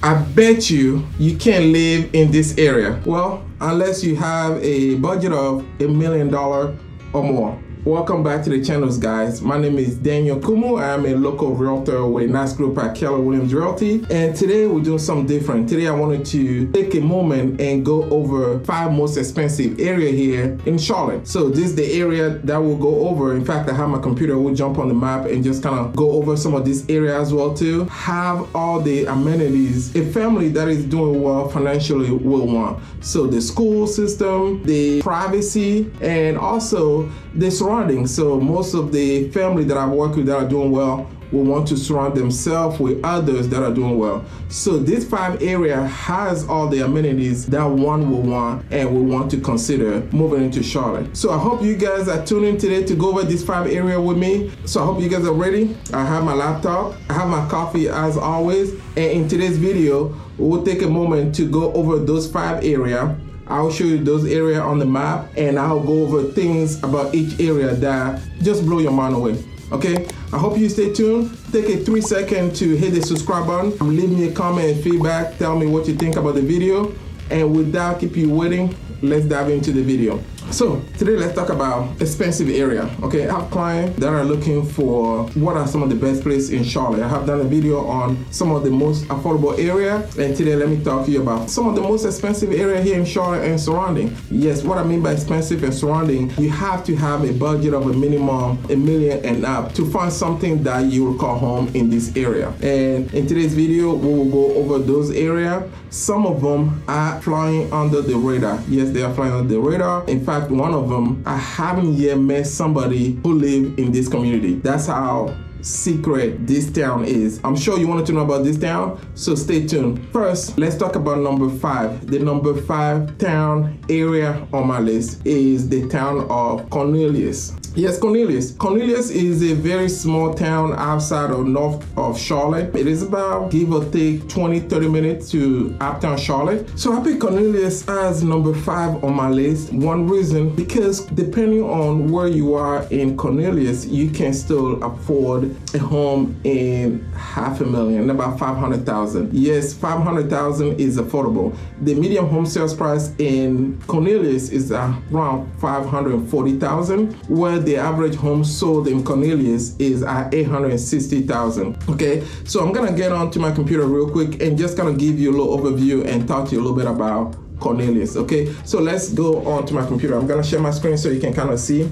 I bet you can't live in this area. Well, unless you have a budget of $1 million or more. Welcome back to the channels, guys. My name is Daniel Kumu. I am a local realtor with a nice group at Keller Williams Realty. And today we're doing something different. Today I wanted to take a moment and go over 5 most expensive area here in Charlotte. So this is the area that we'll go over. In fact, I have my computer. We'll jump on the map and just kind of go over some of this area as well too. Have all the amenities a family that is doing well financially will want. So the school system, the privacy, and also the surroundings. So most of the family that I've worked with that are doing well will want to surround themselves with others that are doing well. So this 5 area has all the amenities that one will want and will want to consider moving into Charlotte. So I hope you guys are tuning in today to go over this 5 area with me. So I hope you guys are ready. I have my laptop, I have my coffee as always, and in today's video, we'll take a moment to go over those 5 area. I'll show you those areas on the map, and I'll go over things about each area that just blow your mind away. Okay, I hope you stay tuned. Take a 3-second to hit the subscribe button. Leave me a comment and feedback. Tell me what you think about the video. And without keep you waiting, let's dive into the video. So today let's talk about expensive area. Okay, I have clients that are looking for what are some of the best places in Charlotte. I have done a video on some of the most affordable area, and today let me talk to you about some of the most expensive area here in Charlotte and surrounding. Yes, what I mean by expensive and surrounding, you have to have a budget of a minimum $1 million and up to find something that you will call home in this area. And in today's video, we will go over those areas. Some of them are flying under the radar. Yes, they are flying under the radar. In fact, one of them, I haven't yet met somebody who live in this community. That's how secret this town is. I'm sure you wanted to know about this town, so stay tuned. First, let's talk about number 5. The number 5 town area on my list is the town of Cornelius. Yes, Cornelius. Cornelius is a very small town outside of north of Charlotte. It is about, give or take, 20-30 minutes to uptown Charlotte. So I picked Cornelius as number 5 on my list. One reason, because depending on where you are in Cornelius, you can still afford a home in $500,000, about $500,000. Yes, $500,000 is affordable. The median home sales price in Cornelius is around $540,000, where the average home sold in Cornelius is at $860,000. Okay, so I'm gonna get onto my computer real quick and just gonna give you a little overview and talk to you a little bit about Cornelius. Okay, so let's go on to my computer. I'm gonna share my screen so you can kind of see.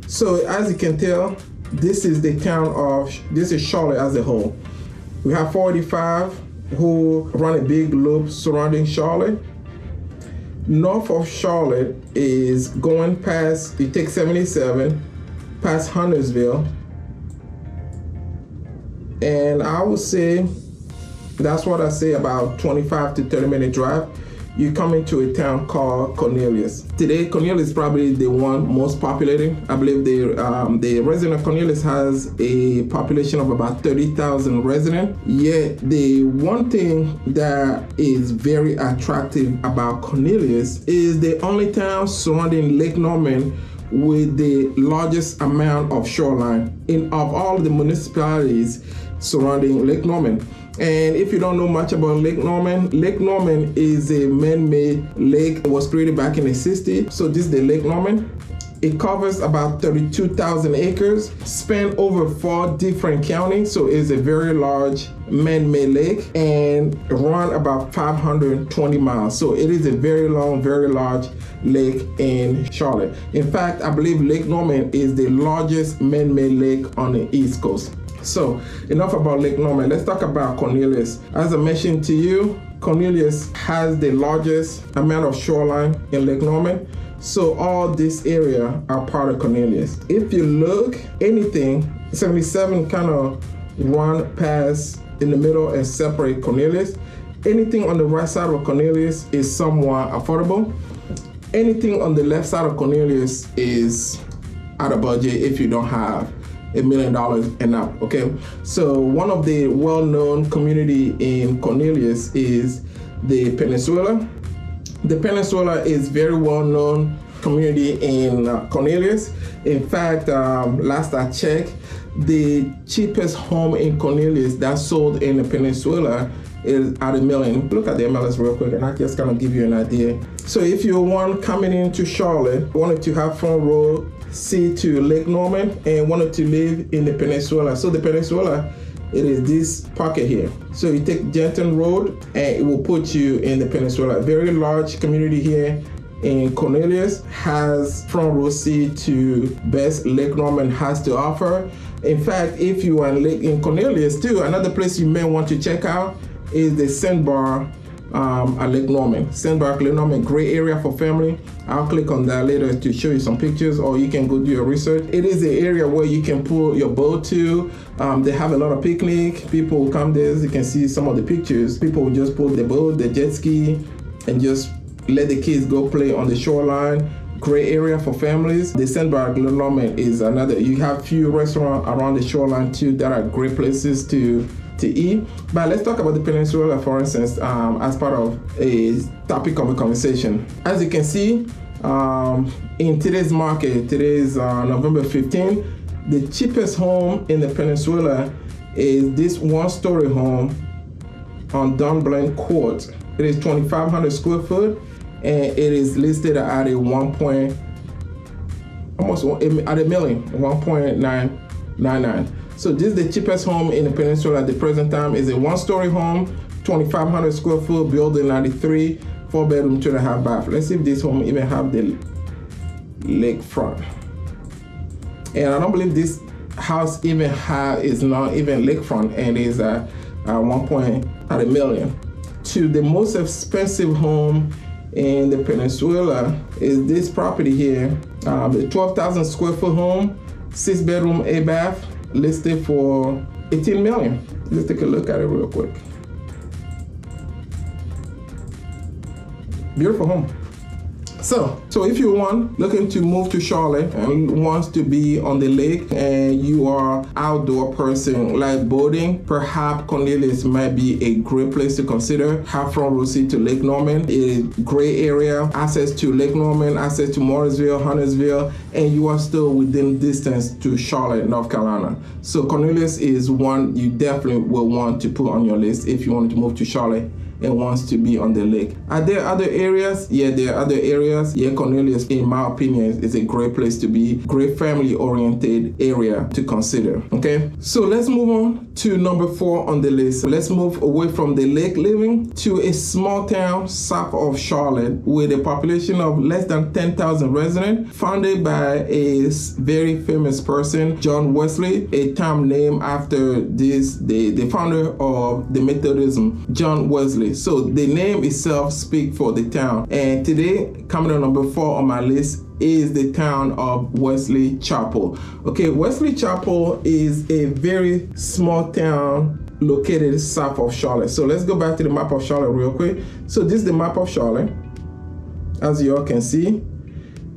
So as you can tell, this is the town of, this is Charlotte as a whole. We have 485 who run a big loop surrounding Charlotte. North of Charlotte is going past, you take 77, past Huntersville, and I would say, that's what I say, about 25 to 30 minute drive. You come into a town called Cornelius. Today, Cornelius is probably the one most populated. I believe the resident of Cornelius has a population of about 30,000 residents. Yet, the one thing that is very attractive about Cornelius is the only town surrounding Lake Norman with the largest amount of shoreline of all the municipalities surrounding Lake Norman. And if you don't know much about Lake Norman is a man-made lake. It was created back in the 60s. So this is the Lake Norman. It covers about 32,000 acres, span over 4 different counties. So it's a very large man-made lake and run about 520 miles. So it is a very long, very large lake in Charlotte. In fact, I believe Lake Norman is the largest man-made lake on the East Coast. So enough about Lake Norman. Let's talk about Cornelius. As I mentioned to you, Cornelius has the largest amount of shoreline in Lake Norman. So all this area are part of Cornelius. If you look, anything, 77 kind of run past in the middle and separate Cornelius. Anything on the right side of Cornelius is somewhat affordable. Anything on the left side of Cornelius is out of budget if you don't have $1 million and up. Okay, so one of the well-known community in Cornelius is the Peninsula. The Peninsula is very well-known community in Cornelius. In fact, last I checked, the cheapest home in Cornelius that sold in the Peninsula is at $1 million. Look at the MLS real quick, and I just kind of give you an idea. So if you're one coming into Charlotte, wanted to have front row seat to Lake Norman, and wanted to live in the peninsula. So the peninsula, it is this pocket here. So you take Genton Road, and it will put you in the peninsula. Very large community here. And Cornelius has front row seat to best Lake Norman has to offer. In fact, if you are in Cornelius too, another place you may want to check out is the Sandbar at Lake Norman. Sandbar, Lake Norman, great area for family. I'll click on that later to show you some pictures, or you can go do your research. It is an area where you can pull your boat to. They have a lot of picnic. People will come there. You can see some of the pictures. People will just pull the boat, the jet ski, and just let the kids go play on the shoreline. Great area for families. The Sandbar Lake Norman is another. You have few restaurants around the shoreline too that are great places to eat. But let's talk about the peninsula, for instance, as part of a topic of a conversation. As you can see, in today's market, today's November 15, the cheapest home in the peninsula is this one-story home on Dunblane Court. It is 2,500 square foot, and it is listed at a $1.999. So this is the cheapest home in the peninsula at the present time. Is a one-story home, 2,500 square foot, building 93, 4-bedroom, 2.5 bath. Let's see if this home even have the lakefront. And I don't believe this house even is not even lakefront, and is at $1 million. To the most expensive home in the peninsula is this property here, the 12,000 square foot home, 6-bedroom, 8-bath, listed for $18 million. Let's take a look at it real quick. Beautiful home. So if you looking to move to Charlotte and wants to be on the lake, and you are outdoor person like boating, perhaps Cornelius might be a great place to consider. Have front row seat to Lake Norman. It is great area, access to Lake Norman, access to Morrisville, Huntersville, and you are still within distance to Charlotte, North Carolina. So Cornelius is one you definitely will want to put on your list if you want to move to Charlotte and wants to be on the lake. Are there other areas? Yeah, there are other areas. Yeah, Cornelius, in my opinion, is a great place to be. Great family-oriented area to consider. Okay, so let's move on to number 4 on the list. Let's move away from the lake living to a small town south of Charlotte with a population of less than 10,000 residents, founded by a very famous person, John Wesley, a town named after the founder of the Methodism, John Wesley. So the name itself speaks for the town. And today, coming on number 4 on my list is the town of Wesley Chapel. Okay, Wesley Chapel is a very small town located south of Charlotte. So let's go back to the map of Charlotte real quick. So this is the map of Charlotte, as you all can see.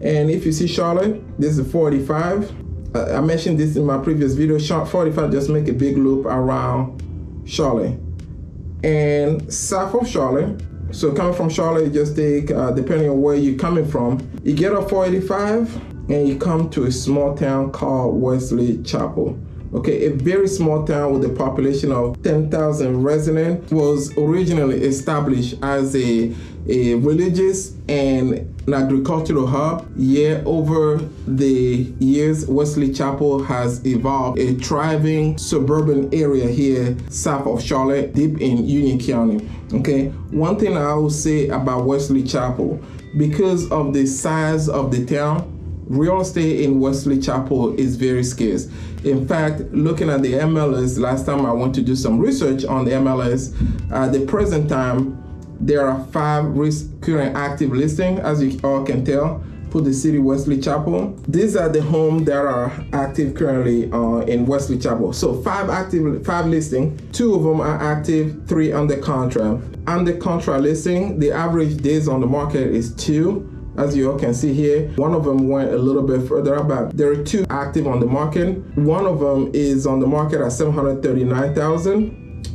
And if you see Charlotte, this is 45. I mentioned this in my previous video. 45 just make a big loop around Charlotte. And south of Charlotte, so coming from Charlotte, you just take, depending on where you're coming from, you get off 485 and you come to a small town called Wesley Chapel. Okay, a very small town with a population of 10,000 residents, was originally established as a religious and an agricultural hub. Yeah, over the years, Wesley Chapel has evolved a thriving suburban area here south of Charlotte, deep in Union County. Okay, one thing I will say about Wesley Chapel, because of the size of the town, real estate in Wesley Chapel is very scarce. In fact, looking at the MLS, last time I went to do some research on the MLS, at the present time, there are 5 current active listings, as you all can tell, for the city Wesley Chapel. These are the homes that are active currently in Wesley Chapel. So 5 listings, 2 of them are active, 3 under contract. Under contract listing, the average days on the market is 2. As you all can see here, one of them went a little bit further up, but there are 2 active on the market. One of them is on the market at $739,000,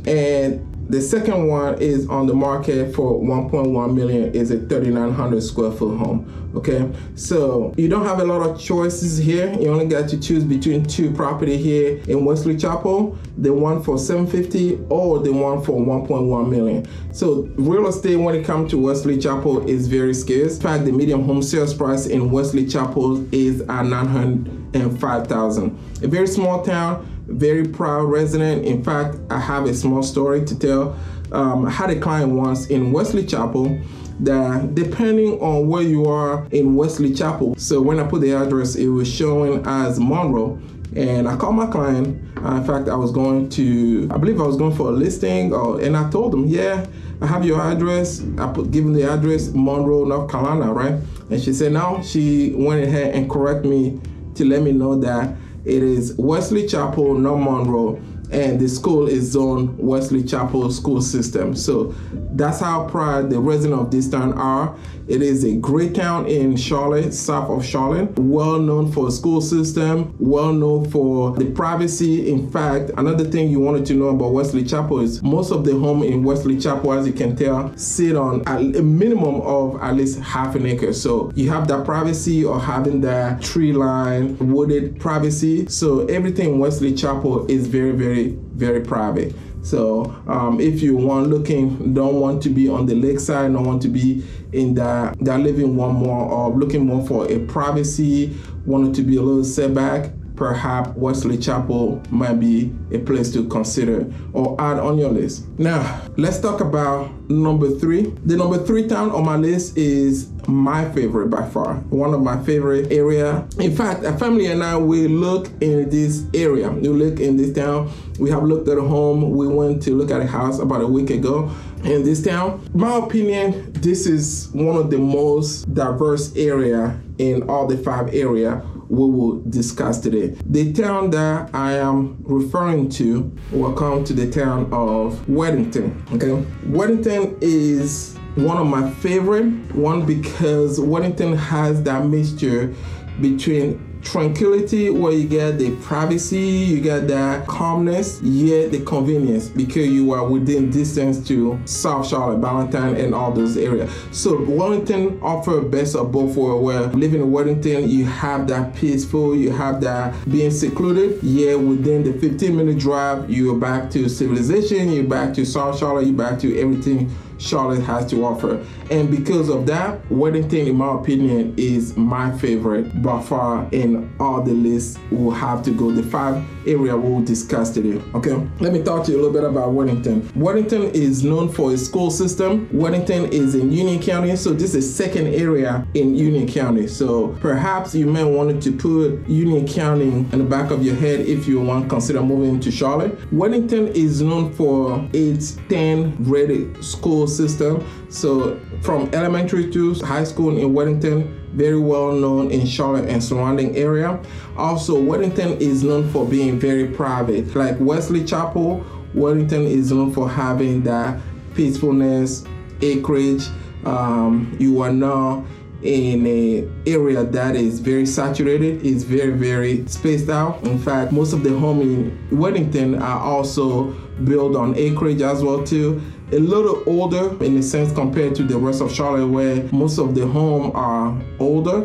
and The second one is on the market for 1.1 million. Is a 3,900 square foot home. Okay, so you don't have a lot of choices here. You only got to choose between two property here in Wesley Chapel, the one for 750 or the one for 1.1 million. So real estate when it comes to Wesley Chapel is very scarce. In fact, the median home sales price in Wesley Chapel is at $905,000. A very small town, very proud resident. In fact, I have a small story to tell. I had a client once in Wesley Chapel that depending on where you are in Wesley Chapel, so when I put the address, it was showing as Monroe. And I called my client. In fact, I believe I was going for a listing, and I told them, yeah, I have your address. Given the address, Monroe, North Carolina, right? And she said, no, she went ahead and correct me to let me know that it is Wesley Chapel, not Monroe, and the school is zoned Wesley Chapel school system. So that's how proud the residents of this town are. It is a great town in Charlotte, south of Charlotte, well known for the school system, well known for the privacy. In fact, another thing you wanted to know about Wesley Chapel is most of the home in Wesley Chapel, as you can tell, sit on a minimum of at least half an acre. So you have that privacy of having that tree line, wooded privacy. So everything in Wesley Chapel is very, very, very private. So if you don't want to be on the lakeside, don't want to be in that living one more, or looking more for a privacy, wanted to be a little setback, perhaps Wesley Chapel might be a place to consider or add on your list. Now, let's talk about number 3. The number 3 town on my list is my favorite by far, one of my favorite area. In fact, a family and I, we look in this area. We look in this town. We have looked at a home. We went to look at a house about a week ago in this town. My opinion, this is one of the most diverse area in all the 5 area we will discuss today. The town that I am referring to will come to the town of Weddington. Okay, Weddington is one of my favorite one because Weddington has that mixture between tranquility, where you get the privacy, you get that calmness, yet the convenience because you are within distance to South Charlotte, Valentine, and all those areas. So Weddington offers best of both worlds, where living in Weddington, you have that peaceful, you have that being secluded, yet within the 15-minute drive, you're back to civilization, you're back to South Charlotte, you're back to everything Charlotte has to offer. And because of that, Weddington, in my opinion, is my favorite by far in all the lists we'll have to go. The 5 area we'll discuss today. Okay, let me talk to you a little bit about Weddington. Weddington is known for its school system. Weddington is in Union County, so this is second area in Union County. So perhaps you may want to put Union County in the back of your head if you want to consider moving to Charlotte. Weddington is known for its 10 rated school system. So from elementary to high school in Weddington, very well known in Charlotte and surrounding area. Also, Weddington is known for being very private. Like Wesley Chapel, Weddington is known for having that peacefulness, acreage. You are now in an area that is very saturated, is very, very spaced out. In fact, most of the homes in Weddington are also built on acreage as well too. A little older in a sense compared to the rest of Charlotte, where most of the homes are older.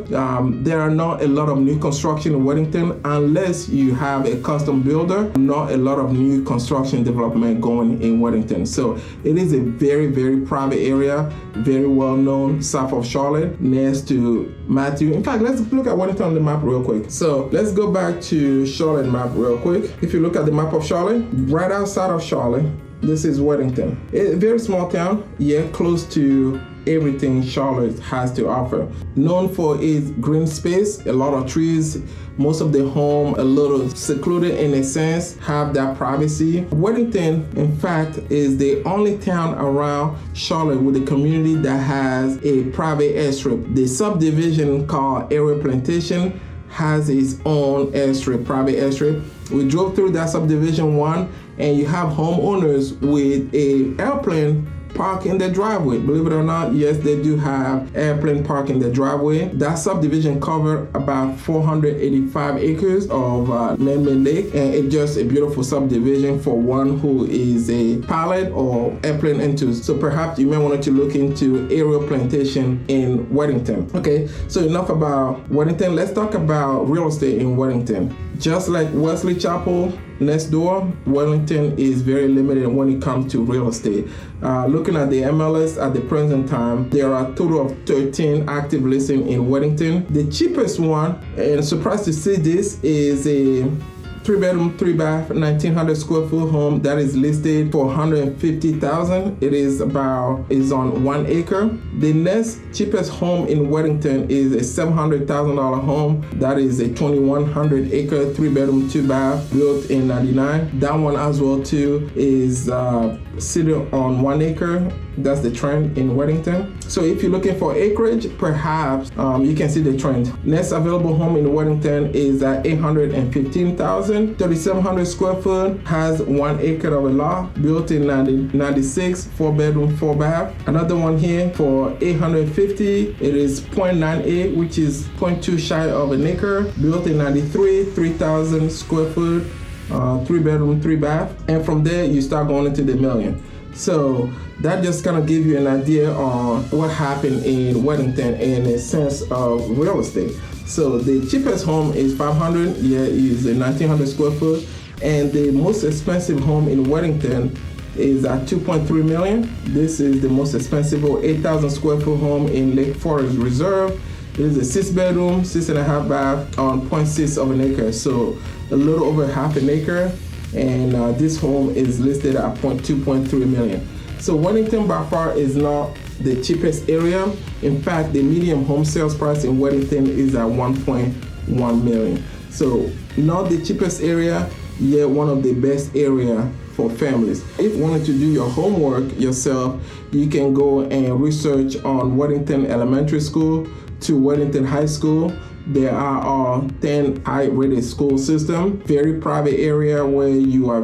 There are not a lot of new construction in Weddington unless you have a custom builder. Not a lot of new construction development going in Weddington. So it is a very, very private area, very well known south of Charlotte, next to Matthew. In fact, let's look at Weddington on the map real quick. So let's go back to Charlotte map real quick. If you look at the map of Charlotte, right outside of Charlotte, this is Weddington. A very small town, yet close to everything Charlotte has to offer. Known for its green space, a lot of trees, most of the home a little secluded in a sense, have that privacy. Weddington, in fact, is the only town around Charlotte with a community that has a private airstrip. The subdivision called Area Plantation has its own airstrip, private airstrip. We drove through that subdivision 1, and you have homeowners with a airplane park in the driveway. Believe it or not, yes, they do have airplane park in the driveway. That subdivision covered about 485 acres of man-made lake, and it's just a beautiful subdivision for one who is a pilot or airplane enthusiast. So perhaps you may want to look into aerial plantation in Weddington. Okay, so enough about Weddington. Let's talk about real estate in Weddington. Just like Wesley Chapel next door, Weddington is very limited when it comes to real estate. Looking at the MLS at the present time, there are a total of 13 active listings in Weddington. The cheapest one, and surprised to see this, is a 3-bedroom, 3-bath, 1,900 square foot home that is listed for $150,000. It is on 1 acre. The next cheapest home in Weddington is a $700,000 home that is a 2,100 acre 3-bedroom, 2-bath built in '99. That one as well too is sitting on 1 acre. That's the trend in Weddington. So if you're looking for acreage, perhaps you can see the trend. Next available home in Weddington is at $815,000. 3,700 square foot, has 1 acre of a lot, built in 96, 4-bedroom, 4-bath. Another one here for $850,000. It is 0.98, which is 0.2 shy of an acre, built in 93, 3,000 square foot, 3-bedroom, 3-bath. And from there, you start going into the million. So that just kind of give you an idea on what happened in Weddington in a sense of real estate. So the cheapest home is $500,000. Yeah, it's a 1,900 square foot, and the most expensive home in Weddington is at $2.3 million. This is the most expensive 8,000 square foot home in Lake Forest Reserve. It is a 6-bedroom, 6.5 bath on 0.6 of an acre, so a little over half an acre. And this home is listed at $2.3 million. So Weddington by far is not the cheapest area. In fact, the median home sales price in Weddington is at $1.1 million. So not the cheapest area, yet one of the best area for families. If you wanted to do your homework yourself, you can go and research on Weddington Elementary School to Weddington High School. There are 10 high-rated school system, very private area where you are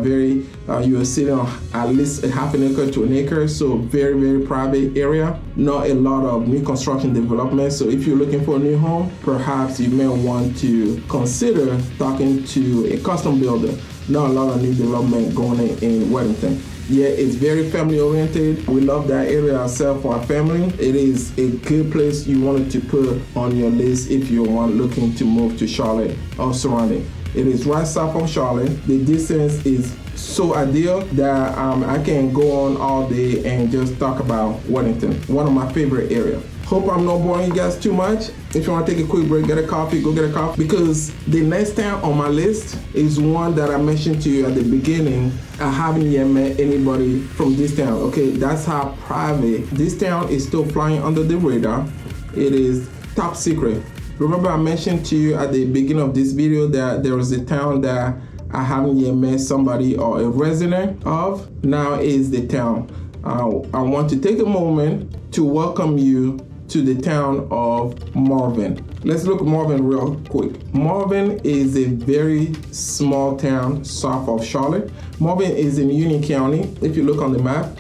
sitting on at least a half an acre to an acre, so very, very private area. Not a lot of new construction development. So if you're looking for a new home, perhaps you may want to consider talking to a custom builder. Not a lot of new development going in Weddington. Yeah, it's very family oriented. We love that area ourselves for our family. It is a good place you wanted to put on your list if you are looking to move to Charlotte or surrounding. It is right south of Charlotte. The distance is so ideal that I can go on all day and just talk about Weddington, one of my favorite areas. Hope I'm not boring you guys too much. If you want to take a quick break, get a coffee, go get a coffee. Because the next town on my list is one that I mentioned to you at the beginning. I haven't yet met anybody from this town. Okay, that's how private. This town is still flying under the radar. It is top secret. Remember I mentioned to you at the beginning of this video that there was a town that I haven't yet met somebody or a resident of. Now is the town. I want to take a moment to welcome you to the town of Marvin. Let's look at Marvin real quick. Marvin is a very small town south of Charlotte. Marvin is in Union County, if you look on the map.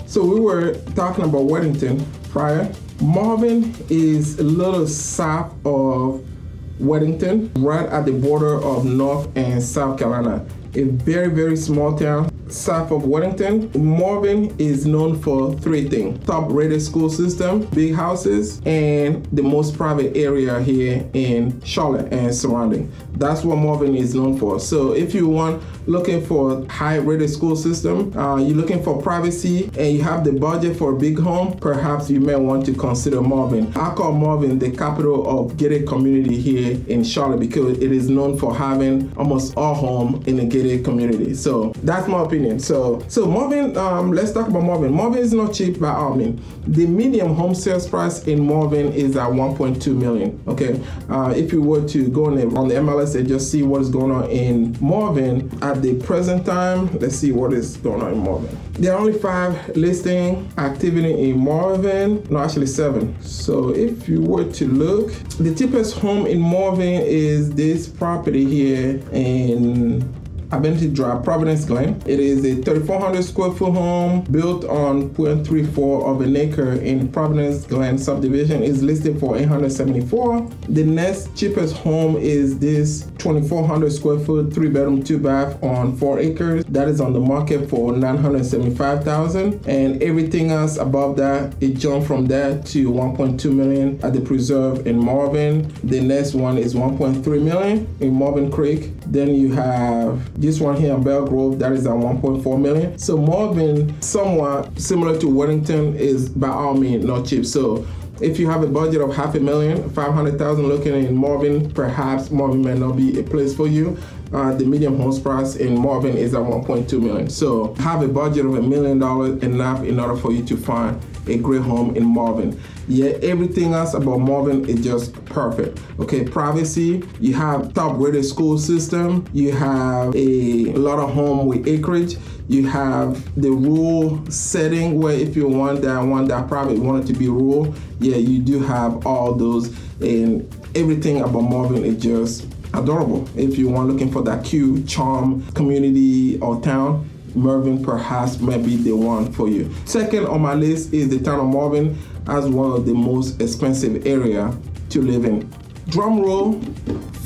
So we were talking about Weddington prior. Marvin is a little south of Weddington, right at the border of North and South Carolina. A very, very small town south of Weddington. Marvin is known for 3 things: top rated school system, big houses, and the most private area here in Charlotte and surrounding. That's what Marvin is known for. So if you want looking for high rated school system, you're looking for privacy, and you have the budget for a big home, perhaps you may want to consider Marvin. I call Marvin the capital of gated community here in Charlotte because it is known for having almost all home in a gated community. So that's my opinion. So Marvin, let's talk about Marvin. Marvin is not cheap by all means. The median home sales price in Marvin is at $1.2 million. Okay, if you were to go on the MLS and just see what is going on in Marvin at the present time, let's see what is going on in Marvin. There are only 5 listing activity in Marvin. No, actually 7. So if you were to look, the cheapest home in Marvin is this property here in Identity Drive, Providence, Glen. It is a 3,400 square foot home built on 0.34 of an acre in Providence, Glen subdivision. Is listed for $874,000. The next cheapest home is this 2,400 square foot, 3-bedroom, 2-bath on 4 acres. That is on the market for $975,000. And everything else above that, it jumped from there to $1.2 million at the preserve in Marvin. The next one is $1.3 million in Marvin Creek. Then you have this one here in Bell Grove, that is at $1.4 million. So Marvin, somewhat similar to Weddington, is by all means not cheap. So if you have a budget of $500,000, $500,000 looking in Marvin, perhaps Marvin may not be a place for you. The medium homes price in Marvin is at $1.2 million. So have a budget of $1 million enough in order for you to find a great home in Marvin. Yeah, everything else about Marvin is just perfect. Okay, privacy, you have top rated school system, you have a lot of home with acreage, you have the rural setting where if you want that private, you want it to be rural, yeah, you do have all those, and everything about Marvin is just adorable. If you want looking for that cute, charm community or town, Marvin perhaps might be the one for you. Second on my list is the town of Marvin as one of the most expensive area to live in. Drum roll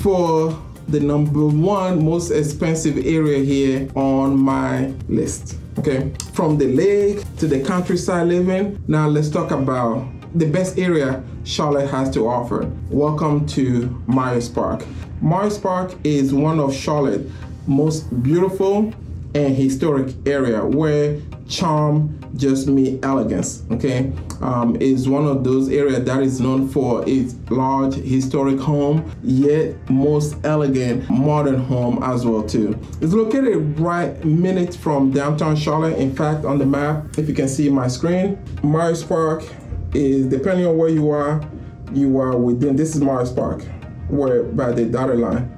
for the number one most expensive area here on my list. Okay, from the lake to the countryside living. Now let's talk about the best area Charlotte has to offer. Welcome to Myers Park. Myers Park is one of Charlotte's most beautiful and historic area where charm just meets elegance. Okay, is one of those areas that is known for its large historic home, yet most elegant modern home as well too. It's located right minutes from downtown Charlotte. In fact, on the map, if you can see my screen, Myers Park is, depending on where you are within, this is Myers Park, where by the dotted line,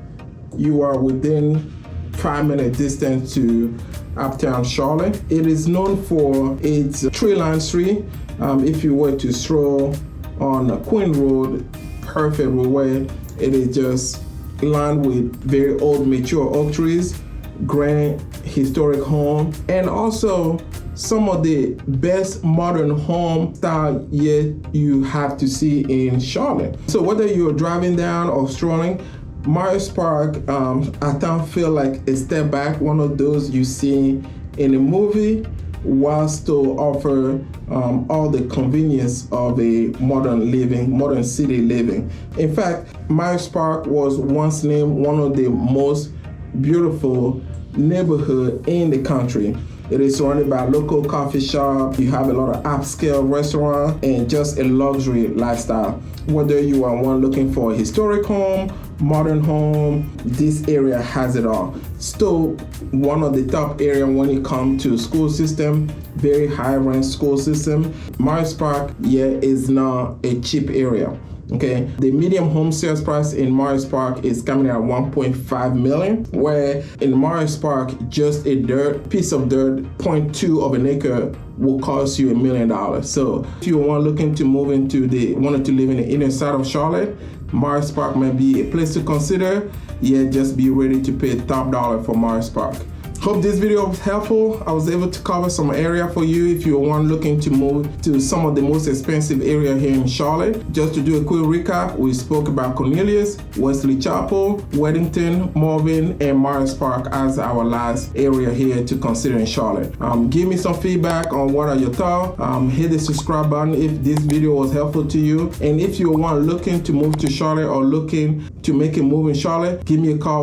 you are within 5-minute distance to uptown Charlotte. It is known for its tree-lined street. If you were to stroll on Queen Road, perfect road where it is just lined with very old mature oak trees, grand historic home, and also some of the best modern home style yet you have to see in Charlotte. So whether you're driving down or strolling, Myers Park, I don't feel like a step back, one of those you see in a movie, while still offer all the convenience of a modern city living. In fact, Myers Park was once named one of the most beautiful neighborhood in the country. It is surrounded by a local coffee shop. You have a lot of upscale restaurant and just a luxury lifestyle. Whether you are one looking for a historic home, modern home, this area has it all. Still one of the top area when it comes to school system, very high rent school system. Myers Park, yeah, is not a cheap area. Okay, the medium home sales price in Myers Park is coming at $1.5 million, where in Myers Park, just a piece of dirt, 0.2 of an acre will cost you $1 million. So if you want looking to move wanted to live in the inner side of Charlotte, Myers Park may be a place to consider. Yeah, just be ready to pay top dollar for Myers Park. Hope this video was helpful. I was able to cover some area for you if you want looking to move to some of the most expensive area here in Charlotte. Just to do a quick recap, we spoke about Cornelius, Wesley Chapel, Weddington, Marvin, and Myers Park as our last area here to consider in Charlotte. Give me some feedback on what are your thoughts. Hit the subscribe button if this video was helpful to you. And if you want looking to move to Charlotte or looking to make a move in Charlotte, give me a call.